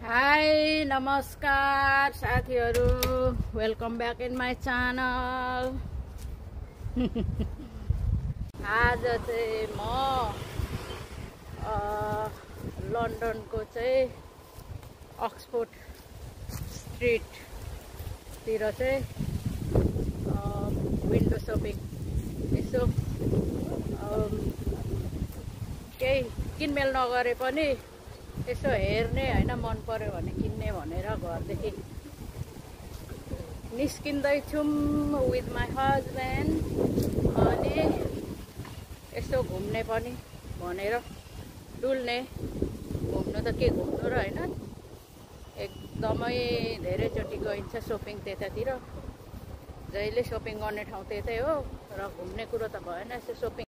High नमस्कार साथीहरू, welcome back in my channel. आज चाहिँ म लन्डनको चाहिँ अक्सफोर्ड स्ट्रिटतिर चाहिँ विन्डो सपिङ यसो केही किनमेल नगरे पनि यसो हेर्ने हैन, मन पर्यो भने किन्ने भनेर घरदेखि निस्किँदैछौँ विथ माई हस्बेन्ड। अनि यसो घुम्ने पनि भनेर डुल्ने। घुम्नु त के घुम्नु र हैन, एकदमै धेरैचोटि गइन्छ सपिङ त्यतातिर। जहिले सपिङ गर्ने ठाउँ त्यतै हो र घुम्ने कुरो त भएन। यसो shopping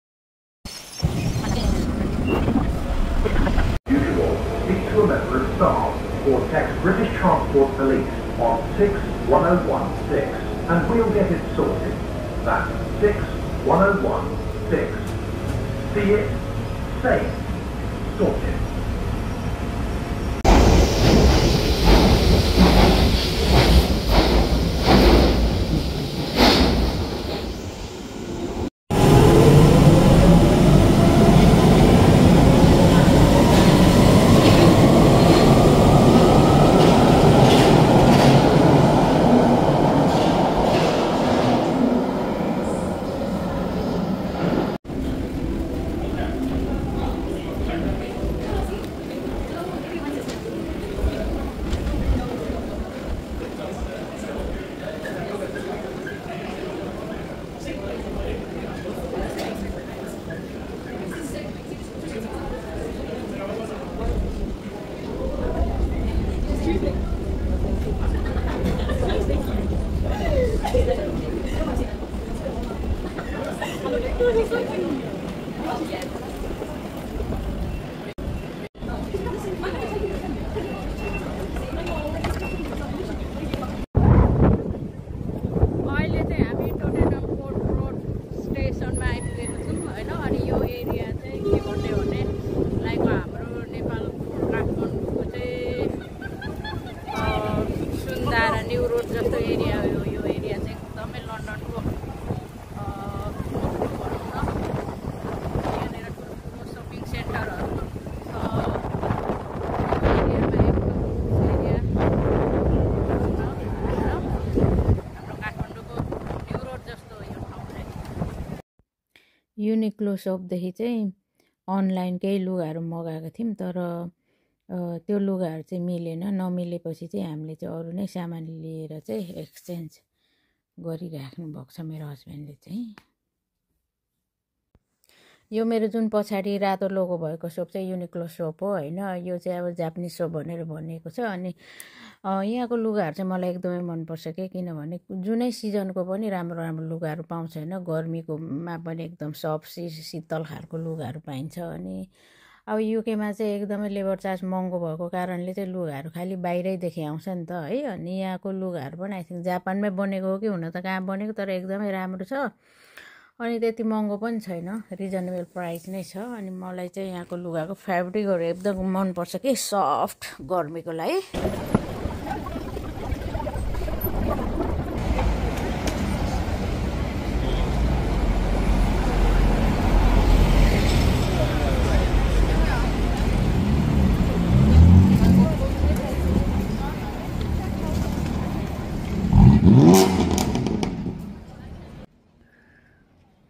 To a member of staff or text British Transport Police on 61016 and we'll get it sorted. That's 61016. See it, say it, sorted. युनिक्लो सपदेखि चाहिँ अनलाइन केही लुगाहरू मगाएको थियौँ, तर त्यो लुगाहरू चाहिँ मिलेन। नमिलेपछि चाहिँ हामीले चाहिँ अरू नै सामान लिएर चाहिँ एक्सचेन्ज गरिराख्नु भएको छ मेरो हस्बेन्डले चाहिँ। यो मेरो जुन पछाडि रातो लोगो भएको सोप चाहिँ युनिक्लो सोप हो हैन। यो चाहिँ अब जापानिज सोप भनेर भनिएको छ। अनि यहाँको लुगाहरू चाहिँ मलाई एकदमै मनपर्छ के, किनभने जुनै सिजनको पनि राम्रो राम्रो लुगाहरू पाउँछ हैन। गर्मीकोमा पनि एकदम सफ्ट शीतल खालको लुगाहरू पाइन्छ। अनि अब युकेमा चाहिँ एकदमै लेबर चार्ज महँगो भएको कारणले चाहिँ लुगाहरू खालि बाहिरैदेखि आउँछ नि त है। अनि यहाँको लुगाहरू पनि आई थिङ्क जापानमै बनेको हो कि हुन त कहाँ बनेको, तर एकदमै राम्रो छ। अनि त्यति महँगो पनि छैन, रिजनेबल प्राइस नै छ। अनि मलाई चाहिँ यहाँको लुगाको फेब्रिकहरू एकदम मनपर्छ कि, सफ्ट गर्मीको लागि।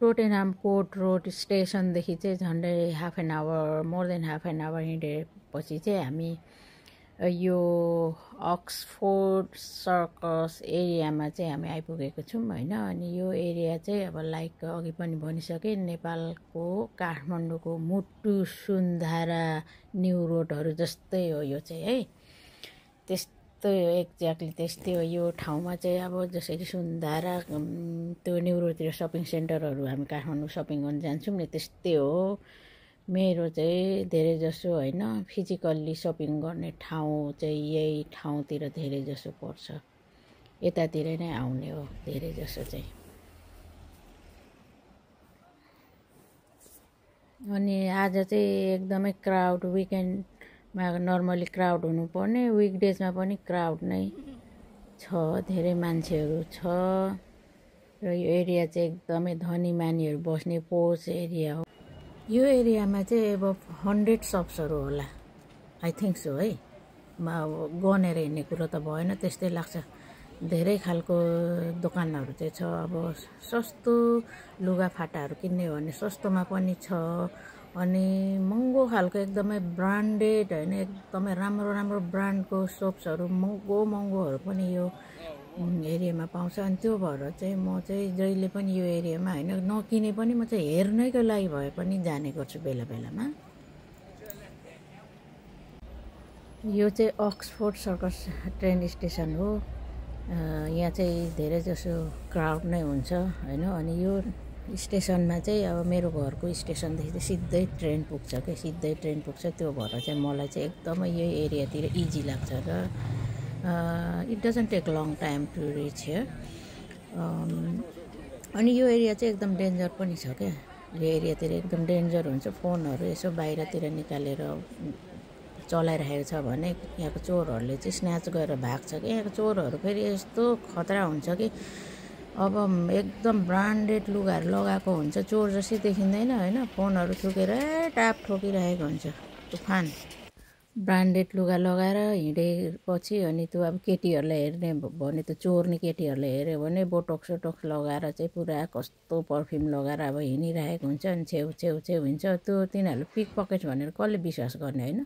टोटेनहाम कोर्ट रोड स्टेसनदेखि चाहिँ झन्डै half an hour, more than half an hour हिँडेपछि चाहिँ हामी यो अक्सफोर्ड सर्कस एरियामा चाहिँ हामी आइपुगेको छौँ हैन। अनि यो एरिया चाहिँ अब लाइक अघि पनि भनिसकेँ, नेपालको काठमाडौँको मुटु सुन्धारा न्यू रोडहरू जस्तै हो यो चाहिँ है। त्यस्तै एक्ज्याक्टली त्यस्तै हो यो ठाउँमा चाहिँ। अब जसरी सुन्धारा त्यो न्यू रोडतिर सपिङ सेन्टरहरू हामी काठमाडौँ सपिङ गर्न जान्छौँ नि, त्यस्तै हो। मेरो चाहिँ धेरै जसो हैन फिजिकल्ली सपिङ गर्ने ठाउँ चाहिँ यही ठाउँतिर धेरै जसो पर्छ। यतातिर नै आउने हो धेरै जसो चाहिँ। अनि आज चाहिँ एकदमै क्राउड विकेन्ड मा नर्मली क्राउड हुनुपर्ने विकडेजमा पनि क्राउड नै छ, धेरै मान्छेहरू छ र यो एरिया चाहिँ एकदमै धनी मानीहरू बस्ने पोस एरिया हो। यो एरियामा चाहिँ अब 100 सप्सहरू होला, आई थिङ्क सो है। गनेर हिँड्ने कुरो त भएन, त्यस्तै लाग्छ। धेरै खालको दोकानहरू चाहिँ छ। अब सस्तो लुगाफाटाहरू किन्ने हो भने सस्तोमा पनि छ, अनि महँगो खालको एकदमै ब्रान्डेड होइन, एकदमै राम्रो राम्रो ब्रान्डको सोप्सहरू महँगोहरू पनि यो एरियामा पाउँछ। अनि त्यो भएर चाहिँ म चाहिँ जहिले पनि यो एरियामा होइन नकिने पनि म चाहिँ हेर्नैको लागि भए पनि जाने गर्छु बेला बेलामा। यो चाहिँ अक्सफोर्ड सर्कस ट्रेन स्टेसन हो। यहाँ चाहिँ धेरै जसो क्राउड नै हुन्छ होइन। अनि यो स्टेसनमा चाहिँ अब मेरो घरको स्टेसनदेखि चाहिँ सिधै ट्रेन पुग्छ क्या, सिधै ट्रेन पुग्छ। त्यो भएर चाहिँ मलाई चाहिँ एकदमै यो एरियातिर इजी लाग्छ र it doesn't take long time to reach here. अनि यो एरिया चाहिँ एकदम डेन्जर पनि छ क्या। यो एरियातिर एकदम डेन्जर हुन्छ। फोनहरू यसो बाहिरतिर निकालेर चलाइरहेको छ भने यहाँको चोरहरूले चाहिँ स्न्याच गरेर भाग्छ कि। यहाँको चोरहरू फेरि यस्तो खतरा हुन्छ कि अब एकदम ब्रान्डेड लुगाहरू लगाएको हुन्छ, चोर जस्तै देखिँदैन होइन। फोनहरू ठोकेर टाप ठोकिरहेको हुन्छ तुफान। ब्रान्डेड लुगा लगाएर हिँडेपछि अनि त्यो अब केटीहरूलाई हेर्ने भने त चोर्ने केटीहरूले हेऱ्यो भने बोटोक्स लगाएर चाहिँ पुरा कस्तो पर्फ्युम लगाएर अब हिँडिरहेको हुन्छ। अनि छेउ हुन्छ। त्यो तिनीहरूले पिक पकेट भनेर कसले विश्वास गर्ने होइन।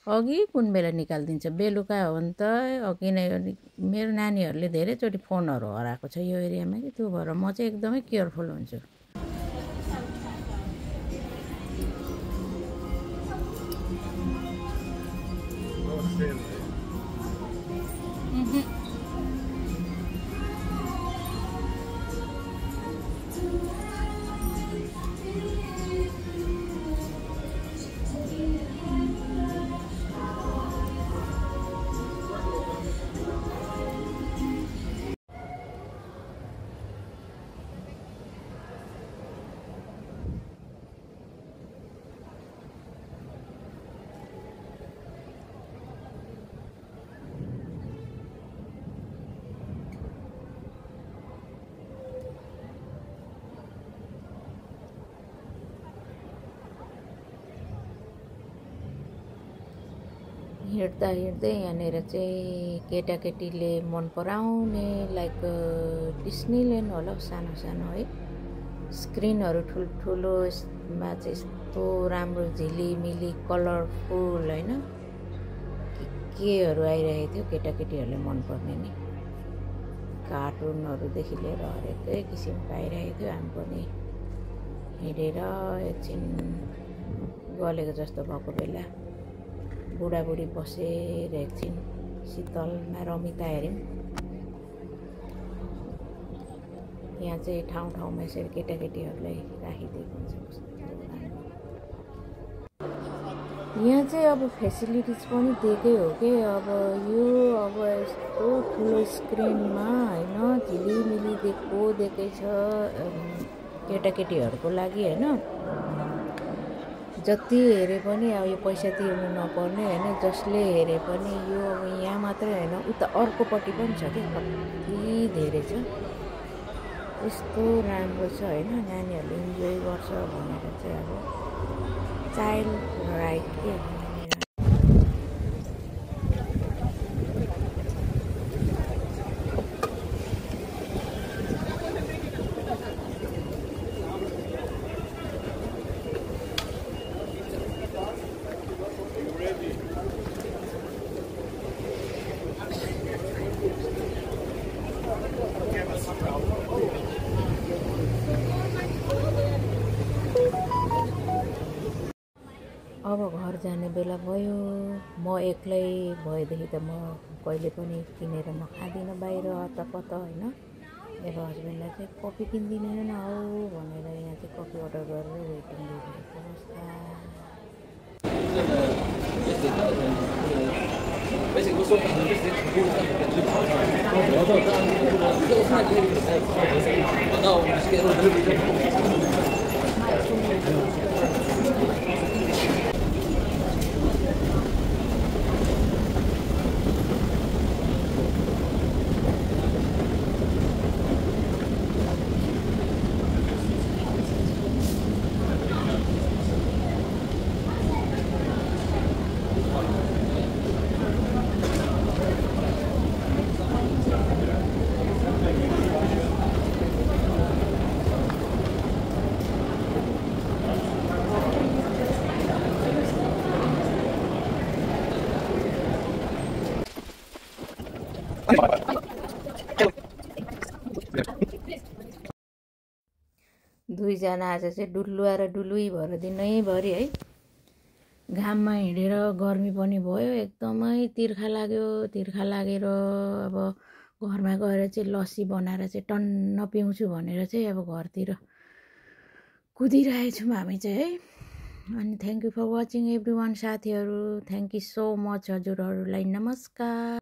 अघि कुन बेला निकालिदिन्छ, बेलुका हो भने त। किनभने मेरो नानीहरूले धेरैचोटि फोनहरू हराएको छ यो एरियामा कि। त्यो भएर म चाहिँ एकदमै केयरफुल हुन्छु। हिँड्दा यहाँनिर चाहिँ केटाकेटीले मन पराउने लाइक डिस्नील्यान्ड होला सानो सानो है। स्क्रिनहरू ठुल्ठुलो, यसमा चाहिँ यस्तो राम्रो झिलिमिली कलरफुल होइन केहरू आइरहेको थियो। केटाकेटीहरूले मनपर्ने नि कार्टुनहरूदेखि लिएर हरेकै किसिमको आइरहेको थियो। हामी पनि हिँडेर एकछिन गलेको जस्तो भएको बेला बुढाबुढी बसेर एकछिन शीतलमा रमिता हेऱ्यौँ। यहाँ चाहिँ ठाउँमा यसरी केटाकेटीहरूलाई राखिदिएको हुन्छ। यहाँ चाहिँ अब फेसिलिटिज पनि दिएकै हो कि। अब यो अब यस्तो ठुलो स्क्रिनमा होइन झिलिमिली दिएकै छ केटाकेटीहरूको लागि होइन। जति हेरे पनि अब यो पैसा तिर्नु नपर्ने होइन। जसले हेरे पनि यो अब यहाँ मात्रै होइन, उता अर्कोपट्टि पनि छ कि, कति धेरै छ। यस्तो राम्रो छ होइन। नानीहरूले इन्जोय गर्छ भनेर चाहिँ अब चाइल्ड राइट के। अब घर जाने बेला भयो। म एक्लै भएदेखि त म कहिले पनि किनेर म खाँदिनँ बाहिर हतपत होइन। मेरो हस्बेन्डलाई चाहिँ कफी किनिदिनु न हौ भनेर यहाँ चाहिँ कफी अर्डर गरेर वेटिङ दिइरहेको अवस्था। दुईजना आज चाहिँ डुल्लुवा र डुलुई भएर दिनैभरि है घाममा हिँडेर गर्मी पनि भयो एकदमै तिर्खा लागेर अब घरमा गएर चाहिँ लस्सी बनाएर चाहिँ टन्न पिउँछु भनेर चाहिँ अब घरतिर कुदिरहेछौँ हामी चाहिँ है। अनि thank you for watching everyone साथीहरू, थ्याङ्क यू सो मच हजुरहरूलाई, नमस्कार।